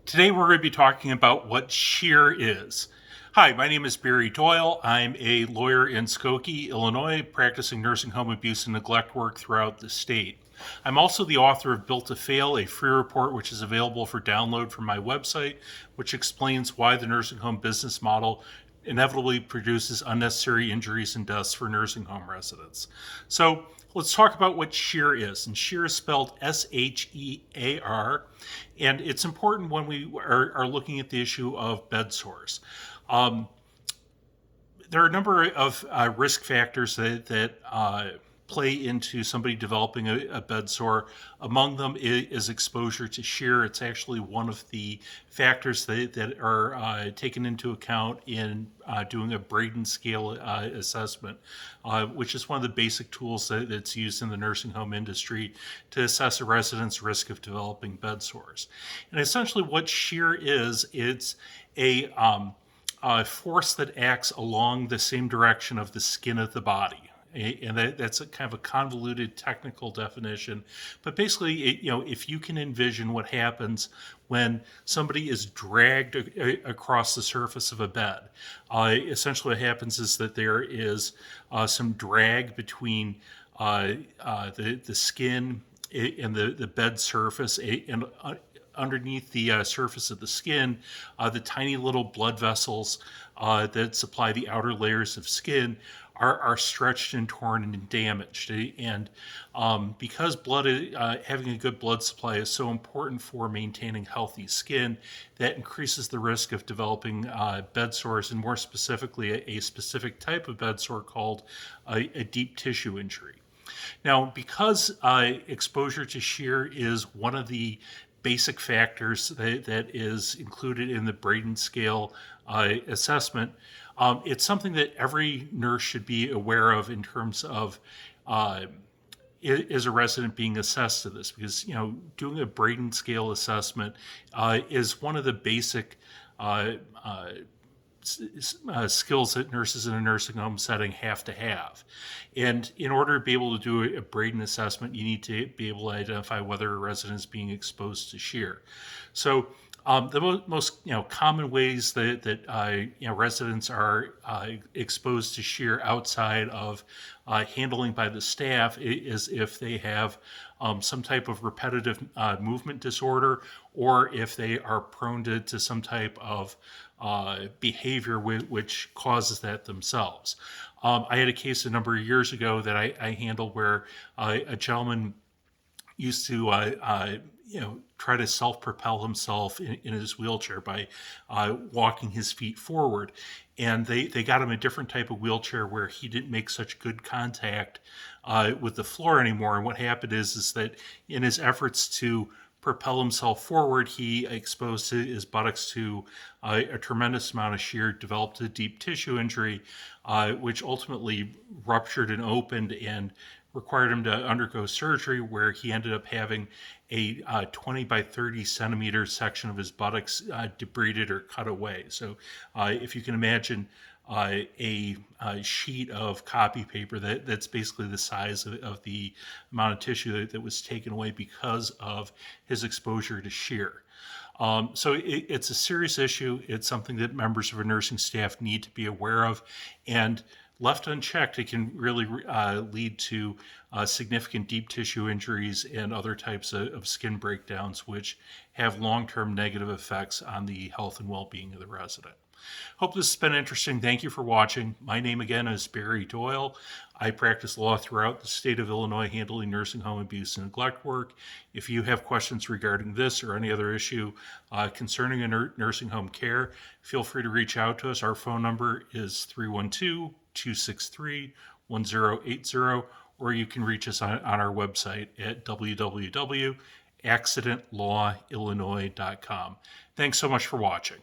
Today we're going to be talking about what shear is. Hi, my name is Barry Doyle. I'm a lawyer in Skokie, Illinois, practicing nursing home abuse and neglect work throughout the state. I'm also the author of Built to Fail, a free report which is available for download from my website, which explains why the nursing home business model inevitably produces unnecessary injuries and deaths for nursing home residents. So let's talk about what shear is. And shear is spelled S-H-E-A-R. And it's important when we are looking at the issue of bedsores. There are a number of risk factors that play into somebody developing a bedsore. Among them is exposure to shear. It's actually one of the factors that are taken into account in doing a Braden Scale assessment, which is one of the basic tools that's used in the nursing home industry to assess a resident's risk of developing bedsores. And essentially what shear is, it's a force that acts along the same direction of the skin of the body. And that's a kind of a convoluted technical definition. But basically, if you can envision what happens when somebody is dragged across the surface of a bed, essentially what happens is that there is some drag between the skin and the bed surface, and underneath the surface of the skin, the tiny little blood vessels that supply the outer layers of skin are stretched and torn and damaged. And because having a good blood supply is so important for maintaining healthy skin, that increases the risk of developing bed sores, and more specifically, a specific type of bed sore called a deep tissue injury. Now, because exposure to shear is one of the basic factors that is included in the Braden Scale assessment, it's something that every nurse should be aware of in terms of is a resident being assessed to this, because doing a Braden Scale assessment is one of the basic skills that nurses in a nursing home setting have to have. And in order to be able to do a Braden assessment, you need to be able to identify whether a resident is being exposed to shear. So the most common ways that residents are exposed to shear outside of handling by the staff is if they have some type of repetitive movement disorder, or if they are prone to some type of behavior which causes that themselves. I had a case a number of years ago that I handled where a gentleman used to try to self-propel himself in his wheelchair by walking his feet forward. And they got him a different type of wheelchair where he didn't make such good contact with the floor anymore. And what happened is that in his efforts to propel himself forward, he exposed his buttocks to a tremendous amount of shear, developed a deep tissue injury, which ultimately ruptured and opened and required him to undergo surgery, where he ended up having a 20 by 30 centimeter section of his buttocks debrided or cut away. So if you can imagine a sheet of copy paper that's basically the size of the amount of tissue that was taken away because of his exposure to shear. So it's a serious issue. It's something that members of a nursing staff need to be aware of, and left unchecked, it can really lead to significant deep tissue injuries and other types of skin breakdowns, which have long-term negative effects on the health and well-being of the resident. Hope this has been interesting. Thank you for watching. My name again is Barry Doyle. I practice law throughout the state of Illinois, handling nursing home abuse and neglect work. If you have questions regarding this or any other issue concerning a nursing home care, feel free to reach out to us. Our phone number is 312-263-1080, or you can reach us on our website at www.accidentlawillinois.com. Thanks so much for watching.